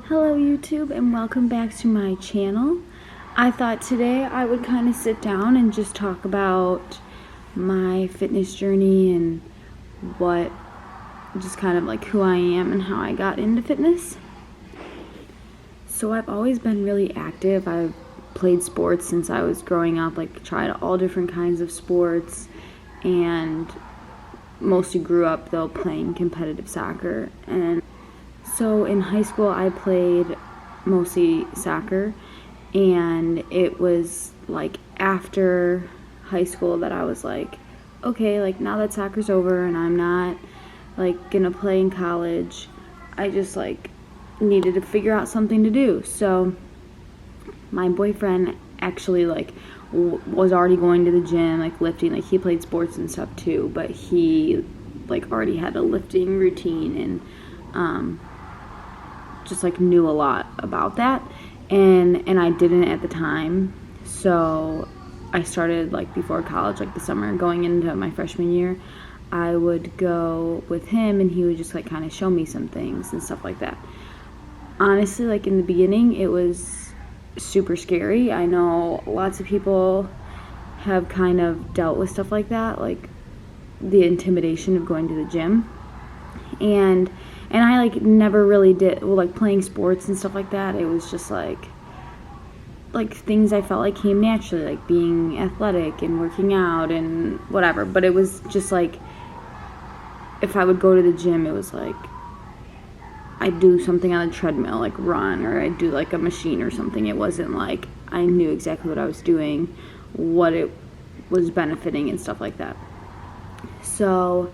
Hello YouTube and welcome back to my channel. I thought today I would kind of sit down and just talk about my fitness journey and just kind of like who I am and how I got into fitness. So I've always been really active. I've played sports since I was growing up, like tried all different kinds of sports, and mostly grew up though playing competitive soccer. And so in high school I played mostly soccer, and it was like after high school that I was like, okay, like now that soccer's over and I'm not like gonna play in college, I just like needed to figure out something to do. So my boyfriend actually like was already going to the gym, like lifting, like he played sports and stuff too, but he like already had a lifting routine and just like knew a lot about that, and I didn't at the time. So I started like before college, like the summer going into my freshman year, I would go with him and he would just like kind of show me some things and stuff like that. Honestly, like in the beginning it was super scary. I know lots of people have kind of dealt with stuff like that, like the intimidation of going to the gym, and I like never really did, well, like playing sports and stuff like that, it was just like things I felt like came naturally, like being athletic and working out and whatever. But it was just like if I would go to the gym, it was like I'd do something on a treadmill, like run, or I'd do like a machine or something. It wasn't like I knew exactly what I was doing, what it was benefiting and stuff like that. So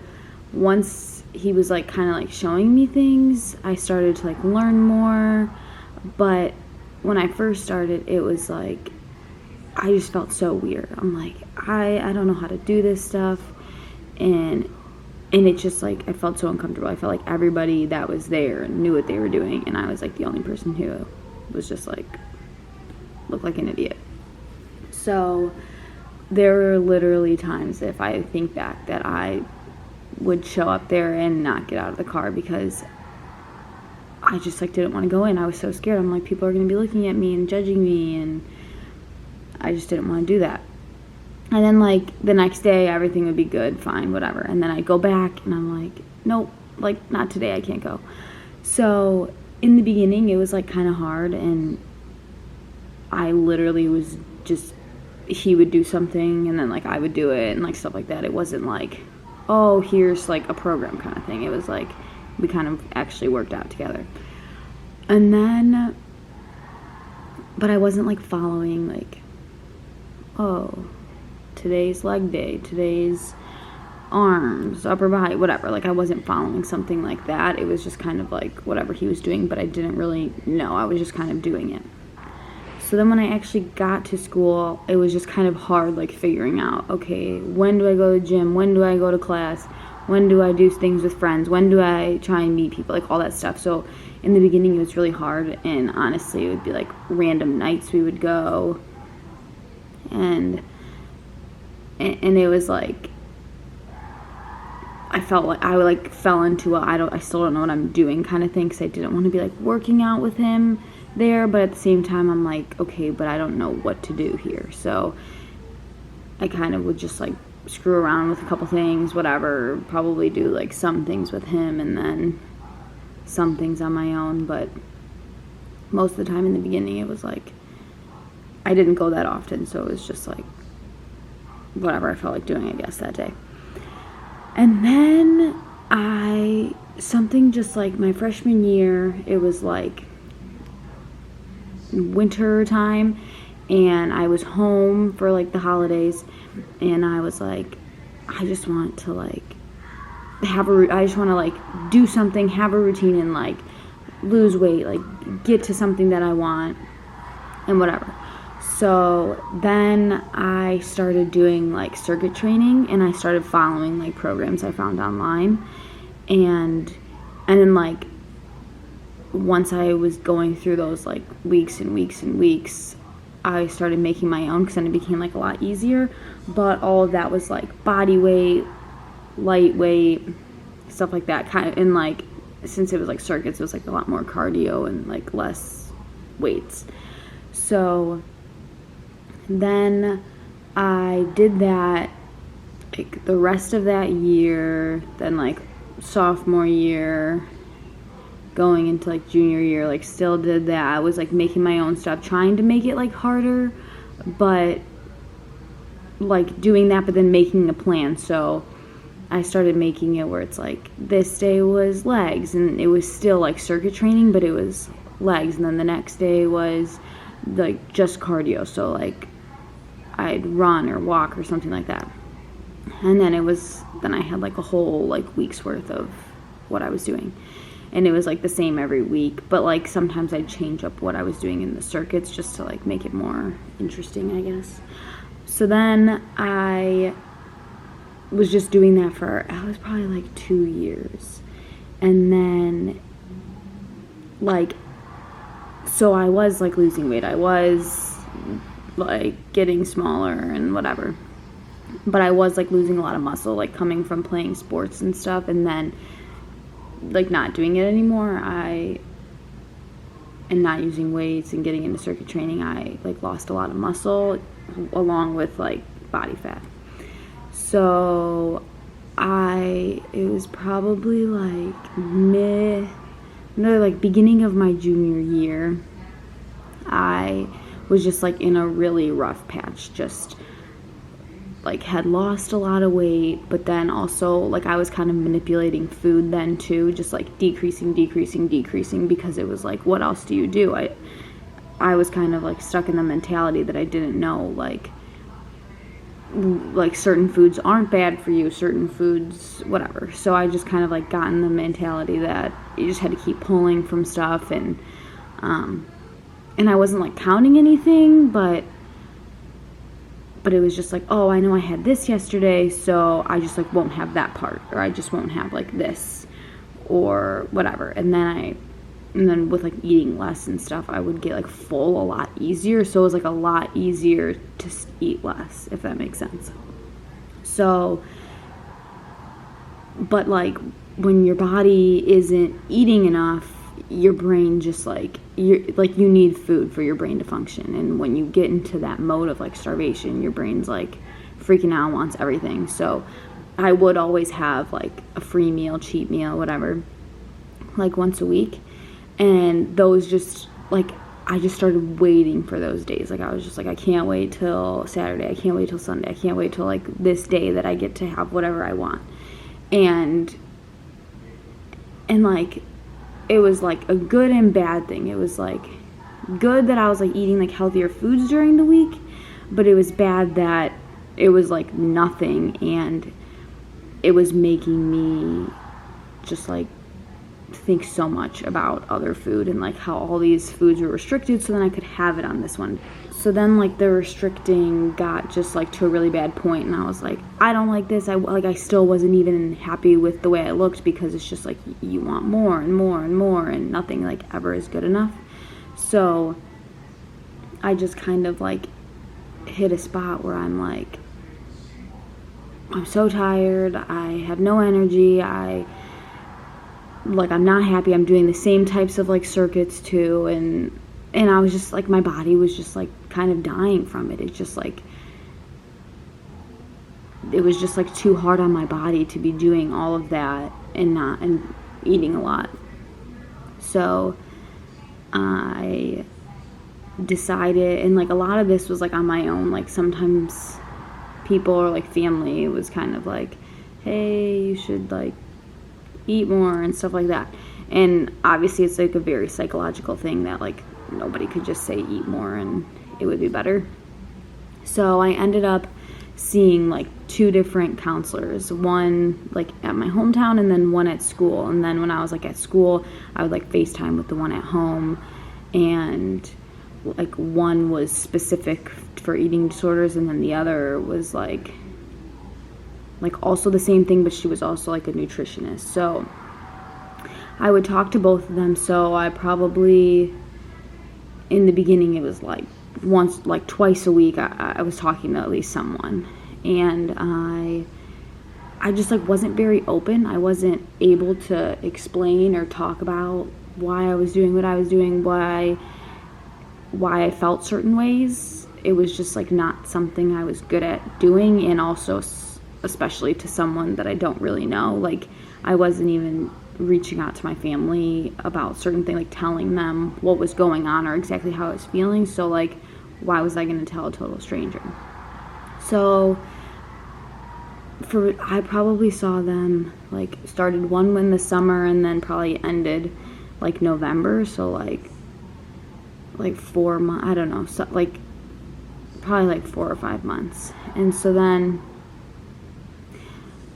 once he was like kind of like showing me things, I started to like learn more. But when I first started, it was like I just felt so weird. I'm like, I don't know how to do this stuff, and it just like I felt so uncomfortable. I felt like everybody that was there knew what they were doing, and I was like the only person who was just like looked like an idiot. So there were literally times, if I think back, that I would show up there and not get out of the car because I just like didn't want to go in. I was so scared. I'm like, people are going to be looking at me and judging me, and I just didn't want to do that. And then like the next day everything would be good, fine, whatever, and then I'd go back and I'm like, nope, like not today, I can't go. So in the beginning it was like kind of hard, and I literally was just, he would do something and then like I would do it and like stuff like that. It wasn't like, oh, here's like a program kind of thing. It was like we kind of actually worked out together. And then, but I wasn't like following like, oh, today's leg day, today's arms, upper body, whatever. Like I wasn't following something like that. It was just kind of like whatever he was doing, but I didn't really know. I was just kind of doing it. So then when I actually got to school, it was just kind of hard, like figuring out, okay, when do I go to the gym? When do I go to class? When do I do things with friends? When do I try and meet people? Like all that stuff. So in the beginning it was really hard, and honestly it would be like random nights we would go, and it was like I felt like I like fell into a I still don't know what I'm doing kind of thing, because I didn't want to be like working out with him there, but at the same time I'm like, okay, but I don't know what to do here. So I kind of would just like screw around with a couple things, whatever, probably do like some things with him and then some things on my own. But most of the time in the beginning it was like I didn't go that often, so it was just like whatever I felt like doing, I guess, that day. And then something just like my freshman year, it was like winter time, and I was home for like the holidays, and I was like, I just want to like I just want to like do something, have a routine, and like lose weight, like get to something that I want and whatever. So then I started doing like circuit training, and I started following like programs I found online, and then like once I was going through those like weeks and weeks and weeks, I started making my own, because then it became like a lot easier. But all of that was like body weight, lightweight, stuff like that, kind of, and like since it was like circuits, it was like a lot more cardio and like less weights. So then I did that like the rest of that year, then like sophomore year going into like junior year, like still did that. I was like making my own stuff, trying to make it like harder, but like doing that, but then making a plan. So I started making it where it's like this day was legs, and it was still like circuit training, but it was legs, and then the next day was like just cardio, so like I'd run or walk or something like that. And then I had like a whole like week's worth of what I was doing, and it was like the same every week, but like sometimes I'd change up what I was doing in the circuits just to like make it more interesting, I guess. So then I was just doing that for, I was probably like 2 years. And then like, so I was like losing weight. I was like getting smaller and whatever. But I was like losing a lot of muscle, like coming from playing sports and stuff, and then like not doing it anymore. And not using weights and getting into circuit training, I like lost a lot of muscle along with like body fat. So it was probably like beginning of my junior year, I was just like in a really rough patch, just like had lost a lot of weight, but then also like I was kind of manipulating food then too, just like decreasing because it was like, what else do you do? I was kind of like stuck in the mentality that I didn't know like certain foods aren't bad for you, certain foods whatever. So I just kind of like got in the mentality that you just had to keep pulling from stuff, and I wasn't like counting anything, but it was just like, oh, I know I had this yesterday, so I just like won't have that part, or I just won't have like this or whatever. And then with like eating less and stuff, I would get like full a lot easier. So it was like a lot easier to eat less, if that makes sense. So, but like when your body isn't eating enough, your brain just like, you need food for your brain to function. And when you get into that mode of like starvation, your brain's like freaking out, wants everything. So I would always have like a free meal, cheat meal, whatever, like once a week. And those just like, I just started waiting for those days. Like I was just like, I can't wait till Saturday. I can't wait till Sunday. I can't wait till like this day that I get to have whatever I want. And like, it was like a good and bad thing. It was like good that I was like eating like healthier foods during the week, but it was bad that it was like nothing, and it was making me just like think so much about other food and like how all these foods were restricted, so then I could have it on this one. So then like the restricting got just like to a really bad point, and I was like, I don't like this. I still wasn't even happy with the way I looked, because it's just like you want more and more and more, and nothing like ever is good enough. So I just kind of like hit a spot where I'm like, I'm so tired, I have no energy, I'm not happy. I'm doing the same types of like circuits too, and I was just like, my body was just like kind of dying from it. It's just like, it was just like too hard on my body to be doing all of that and eating a lot. So I decided, and like a lot of this was like on my own. Like sometimes people or like family was kind of like, hey, you should like eat more and stuff like that. And obviously it's like a very psychological thing that like nobody could just say eat more and it would be better. So I ended up seeing like 2 different counselors, one like at my hometown and then one at school. And then when I was like at school, I would like FaceTime with the one at home, and like one was specific for eating disorders, and then the other was like also the same thing, but she was also like a nutritionist. So I would talk to both of them. So I probably, in the beginning, it was like twice a week, I was talking to at least someone. And I just like wasn't very open. I wasn't able to explain or talk about why I was doing what I was doing, why I felt certain ways. It was just like not something I was good at doing, and also especially to someone that I don't really know. Like, I wasn't even reaching out to my family about certain things, like telling them what was going on or exactly how I was feeling. So like, why was I going to tell a total stranger? So I probably saw them, like, started one in the summer and then probably ended like November. So like 4 months, I don't know, so like probably like 4 or 5 months. And so then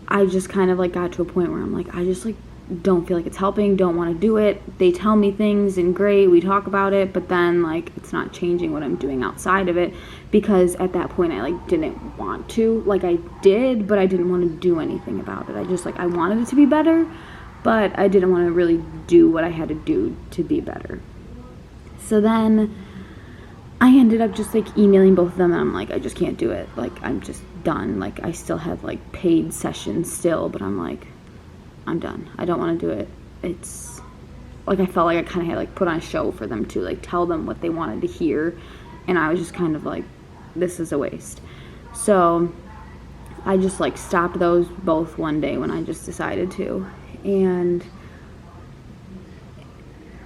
I just kind of like got to a point where I'm like, I just like don't feel like it's helping, don't want to do it. They tell me things and great, we talk about it, but then like it's not changing what I'm doing outside of it, because at that point I like didn't want to. Like, I did, but I didn't want to do anything about it. I just like, I wanted it to be better, but I didn't want to really do what I had to do to be better. So then I ended up just like emailing both of them, and I'm like, I just can't do it. Like, I'm just done. Like, I still have like paid sessions still, but I'm like, I'm done. I don't want to do it. It's like, I felt like I kind of had like put on a show for them to like tell them what they wanted to hear, and I was just kind of like, this is a waste. So I just like stopped those both one day when I just decided to, and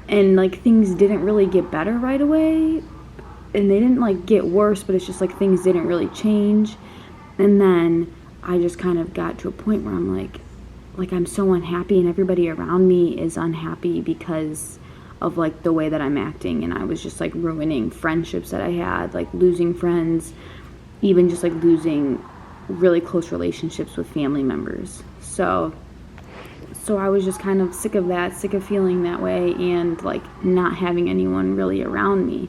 like things didn't really get better right away, and they didn't like get worse, but it's just like things didn't really change. And then I just kind of got to a point where I'm like I'm so unhappy, and everybody around me is unhappy because of like the way that I'm acting, and I was just like ruining friendships that I had, like losing friends, even just like losing really close relationships with family members. So I was just kind of sick of that, sick of feeling that way, and like not having anyone really around me.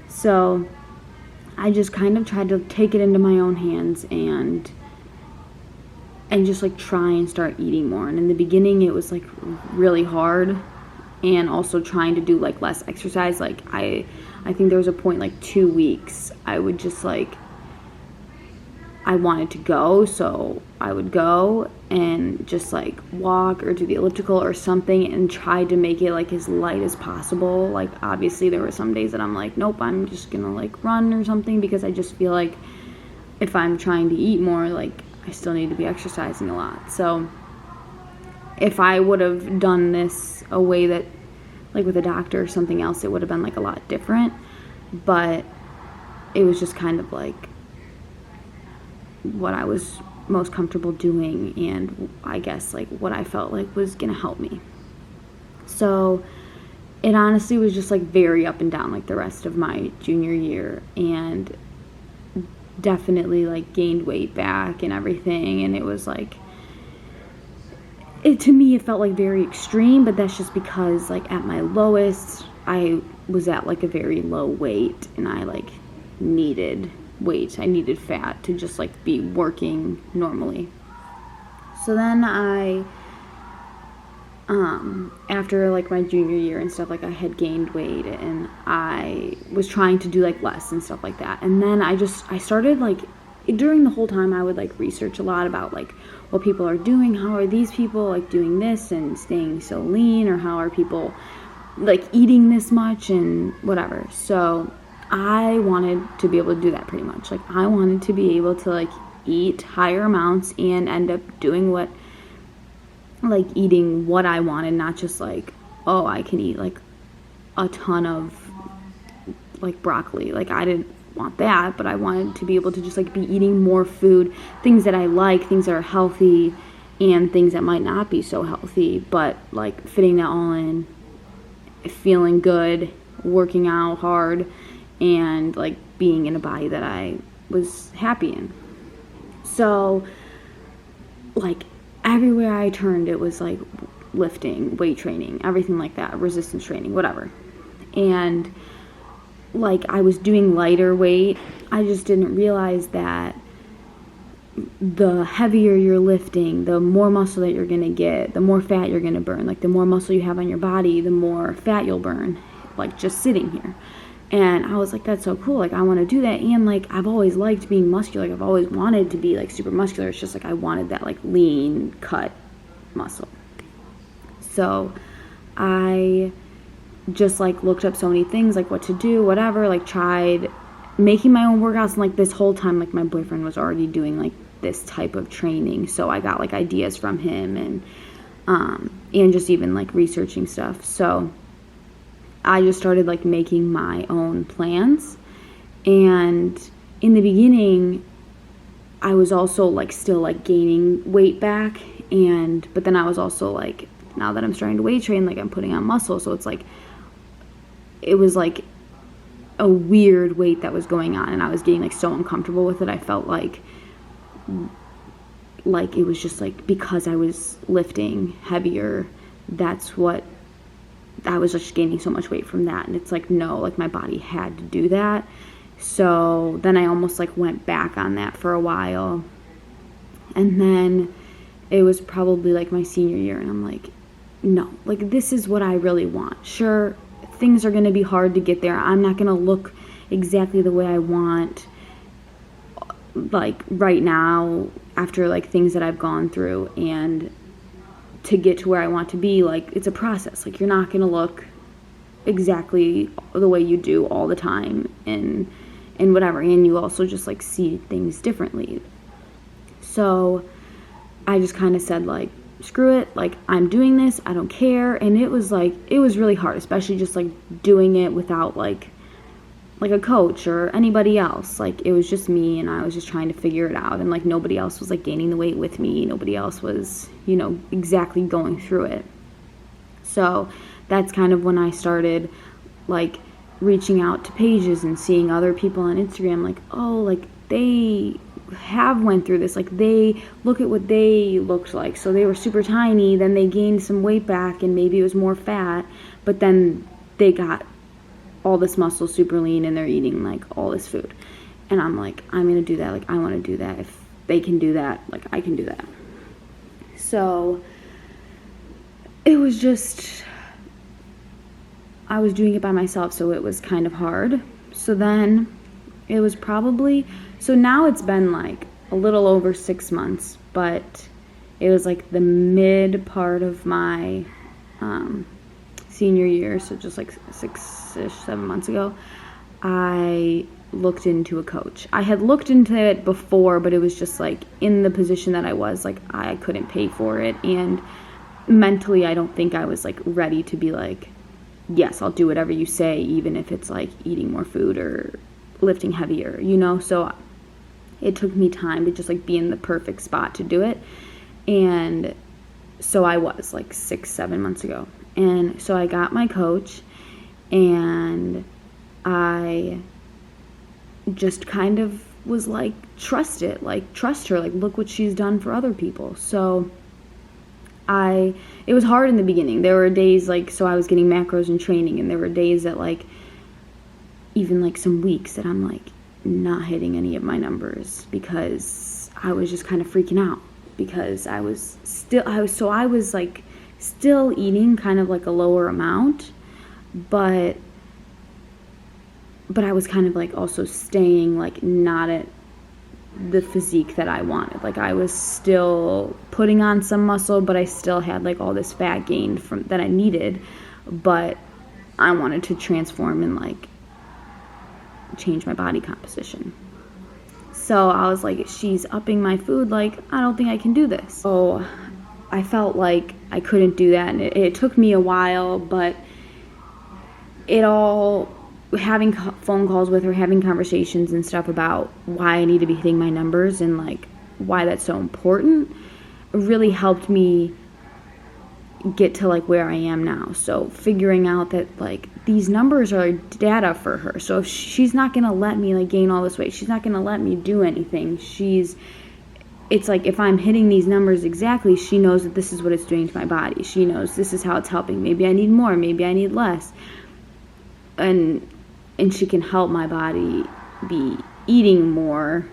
So I just kind of tried to take it into my own hands and just like try and start eating more. And in the beginning it was like really hard, and also trying to do like less exercise. Like I think there was a point like 2 weeks I would just like, I wanted to go, so I would go and just like walk or do the elliptical or something, and try to make it like as light as possible. Like, obviously there were some days that I'm like, nope, I'm just gonna like run or something, because I just feel like if I'm trying to eat more, like I still need to be exercising a lot. So if I would have done this a way that, like with a doctor or something else, it would have been like a lot different. But it was just kind of like what I was most comfortable doing, and I guess like what I felt like was gonna help me. So it honestly was just like very up and down like the rest of my junior year, and definitely like gained weight back and everything. And it was like, to me it felt like very extreme, but that's just because like at my lowest I was at like a very low weight, and I like needed weight, I needed fat to just like be working normally. So then I after like my junior year and stuff, like I had gained weight, and I was trying to do like less and stuff like that. And then I started like, during the whole time I would like research a lot about like what people are doing, how are these people like doing this and staying so lean, or how are people like eating this much and whatever. So I wanted to be able to do that pretty much. Like, I wanted to be able to like eat higher amounts and end up doing eating what I wanted, not just like, oh, I can eat like a ton of like broccoli. Like, I didn't want that, but I wanted to be able to just like be eating more food, things that I like, things that are healthy, and things that might not be so healthy, but like fitting that all in, feeling good, working out hard, and like being in a body that I was happy in. So like everywhere I turned, it was like lifting, weight training, everything like that, resistance training, whatever. And like I was doing lighter weight. I just didn't realize that the heavier you're lifting, the more muscle that you're gonna get, the more fat you're gonna burn. Like, the more muscle you have on your body, the more fat you'll burn, like just sitting here. And I was like, that's so cool. Like, I want to do that. And, like, I've always liked being muscular. Like, I've always wanted to be, like, super muscular. It's just, like, I wanted that, like, lean cut muscle. So I just, like, looked up so many things, like, what to do, whatever. Like, tried making my own workouts. And, like, this whole time, like, my boyfriend was already doing, like, this type of training. So I got, like, ideas from him and just even, like, researching stuff. So I just started, like, making my own plans. And in the beginning, I was also, like, still, like, gaining weight back. But then I was also, like, now that I'm starting to weight train, like, I'm putting on muscle. So it's, like, it was, like, a weird weight that was going on. And I was getting, like, so uncomfortable with it. I felt like it was just, like, because I was lifting heavier, that's what I was just gaining so much weight from that. And it's like, no, like, my body had to do that. So then I almost, like, went back on that for a while. And then it was probably, like, my senior year, and I'm like, no, like, this is what I really want. Sure, things are going to be hard to get there. I'm not going to look exactly the way I want, like, right now, after, like, things that I've gone through. And to get to where I want to be, like, it's a process. Like, you're not going to look exactly the way you do all the time and whatever. And you also just, like, see things differently. So I just kind of said, like, screw it. Like, I'm doing this. I don't care. And it was, like, it was really hard, especially just, like, doing it without, like a coach or anybody else. Like, it was just me, and I was just trying to figure it out. And, like, nobody else was, like, gaining the weight with me. Nobody else was, you know, exactly going through it. So that's kind of when I started, like, reaching out to pages and seeing other people on Instagram, like, oh, like, they have went through this. Like, they look at what they looked like. So they were super tiny, then they gained some weight back, and maybe it was more fat, but then they got all this muscle, super lean, and they're eating, like, all this food. And I'm like, I'm gonna do that. Like, I want to do that. If they can do that, like, I can do that. So it was just, I was doing it by myself, so it was kind of hard. So then it was probably, so now it's been, like, a little over 6 months, but it was, like, the mid part of my senior year, so just, like, 6-ish, 7 months ago, I looked into a coach. I had looked into it before, but it was just, like, in the position that I was, like, I couldn't pay for it, and mentally I don't think I was, like, ready to be like, yes, I'll do whatever you say, even if it's, like, eating more food or lifting heavier, you know. So it took me time to just, like, be in the perfect spot to do it. And so I was, like, 6-7 months ago. And so I got my coach, and I just kind of was like, trust her, like, look what she's done for other people. So it was hard in the beginning. There were days, like, so I was getting macros and training, and there were days that, like, even, like, some weeks that I'm, like, not hitting any of my numbers because I was just kind of freaking out because I was like still eating kind of like a lower amount, but I was kind of like also staying like not at the physique that I wanted. Like, I was still putting on some muscle, but I still had like all this fat gained from that I needed, but I wanted to transform and like change my body composition. So I was like, she's upping my food, like, I don't think I can do this. So I felt like I couldn't do that, and it took me a while, but having phone calls with her, having conversations and stuff about why I need to be hitting my numbers and like why that's so important really helped me get to like where I am now. So figuring out that like these numbers are data for her. So if she's not going to let me like gain all this weight, she's not going to let me do anything. It's like if I'm hitting these numbers exactly, she knows that this is what it's doing to my body. She knows this is how it's helping. Maybe I need more, maybe I need less. And she can help my body be eating more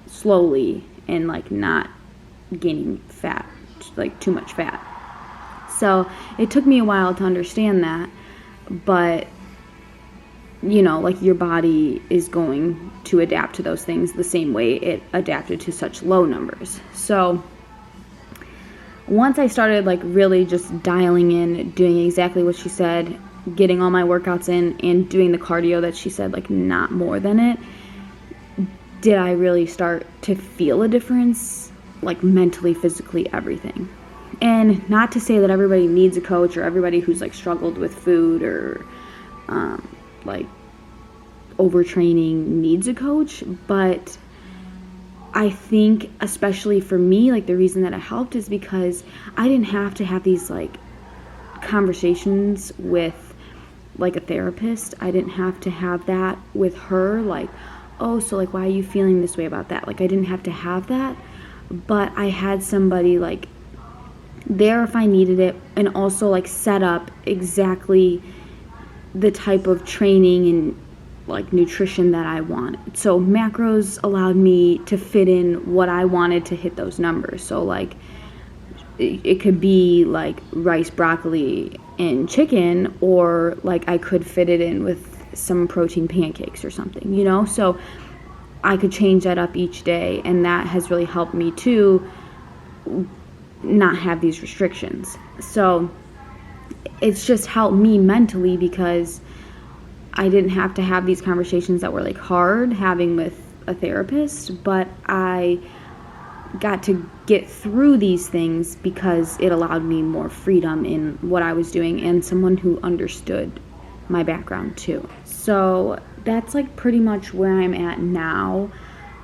slowly and like not gaining fat, like too much fat. So it took me a while to understand that, but like your body is going to adapt to those things the same way it adapted to such low numbers. So once I started like really just dialing in, doing exactly what she said, getting all my workouts in and doing the cardio that she said, like not more than it, did I really start to feel a difference, like mentally, physically, everything. And not to say that everybody needs a coach or everybody who's like struggled with food or like overtraining needs a coach, but I think especially for me, like the reason that it helped is because I didn't have to have these like conversations with like a therapist. I didn't have to have that with her, like, oh, so like why are you feeling this way about that? Like I didn't have to have that, but I had somebody like there if I needed it, and also like set up exactly the type of training and like nutrition that I wanted. So macros allowed me to fit in what I wanted to hit those numbers. So like it could be like rice, broccoli, and chicken, or like I could fit it in with some protein pancakes or something, so I could change that up each day, and that has really helped me to not have these restrictions. So it's just helped me mentally because I didn't have to have these conversations that were like hard having with a therapist, but I got to get through these things because it allowed me more freedom in what I was doing and someone who understood my background too. So that's like pretty much where I'm at now.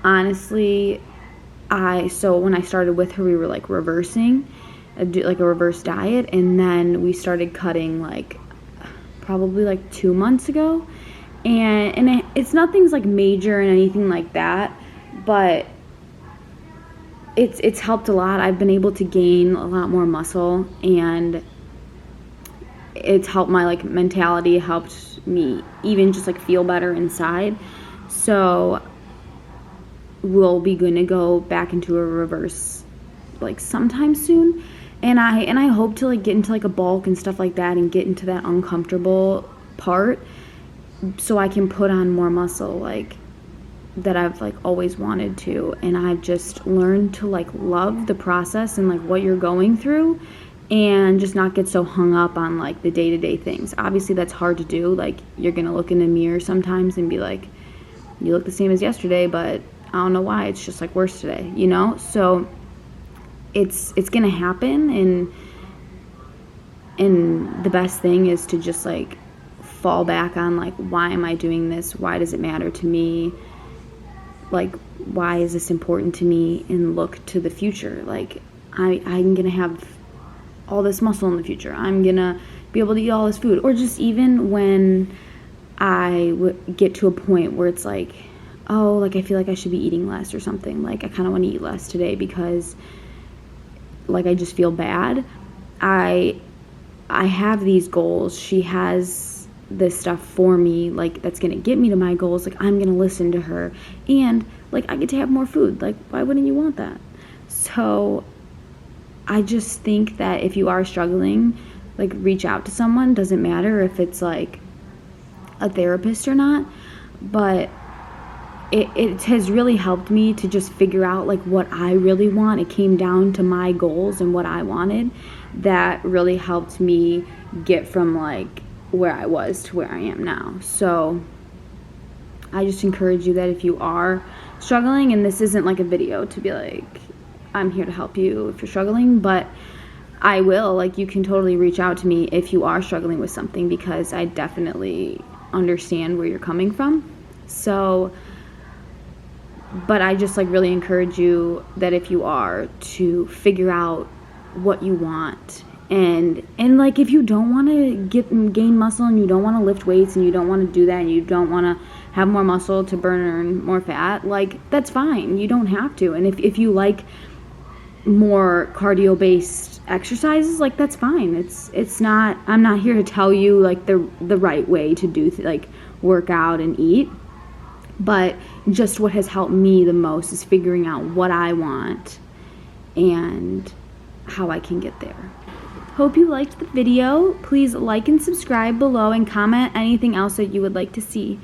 Honestly, so when I started with her, we were like reversing, like a reverse diet, and then we started cutting like probably like 2 months ago, and it's nothing's like major and anything like that, but it's helped a lot. I've been able to gain a lot more muscle, and it's helped my like mentality, helped me even just like feel better inside. So we'll be going to go back into a reverse like sometime soon, and I hope to like get into like a bulk and stuff like that and get into that uncomfortable part so I can put on more muscle like that I've like always wanted to. And I've just learned to like love the process and like what you're going through, and just not get so hung up on like the day-to-day things. Obviously that's hard to do. Like you're gonna look in the mirror sometimes and be like, you look the same as yesterday, but I don't know why, it's just like worse today, so it's gonna happen, and the best thing is to just like fall back on like, why am I doing this? Why does it matter to me? Like, why is this important to me? And look to the future. Like I'm gonna have all this muscle in the future. I'm gonna be able to eat all this food. Or just even when I get to a point where it's like, oh, like I feel like I should be eating less or something. Like I kind of want to eat less today because like I just feel bad. I have these goals. She has this stuff for me, like that's gonna get me to my goals. Like I'm gonna listen to her, and like I get to have more food. Like why wouldn't you want that? So I just think that if you are struggling, like reach out to someone. Doesn't matter if it's like a therapist or not, but it has really helped me to just figure out like what I really want. It came down to my goals and what I wanted. That really helped me get from like where I was to where I am now. So I just encourage you that if you are struggling, and this isn't like a video to be like, I'm here to help you if you're struggling, but I will, like, you can totally reach out to me if you are struggling with something, because I definitely understand where you're coming from. So, but I just like really encourage you that if you are, to figure out what you want, and like if you don't want to gain muscle, and you don't want to lift weights, and you don't want to do that, and you don't want to have more muscle to burn more fat, like that's fine. You don't have to. And if you like more cardio based exercises, like that's fine. It's not, I'm not here to tell you like the right way to do like work out and eat, but just what has helped me the most is figuring out what I want and how I can get there. Hope you liked the video. Please like and subscribe below and comment anything else that you would like to see.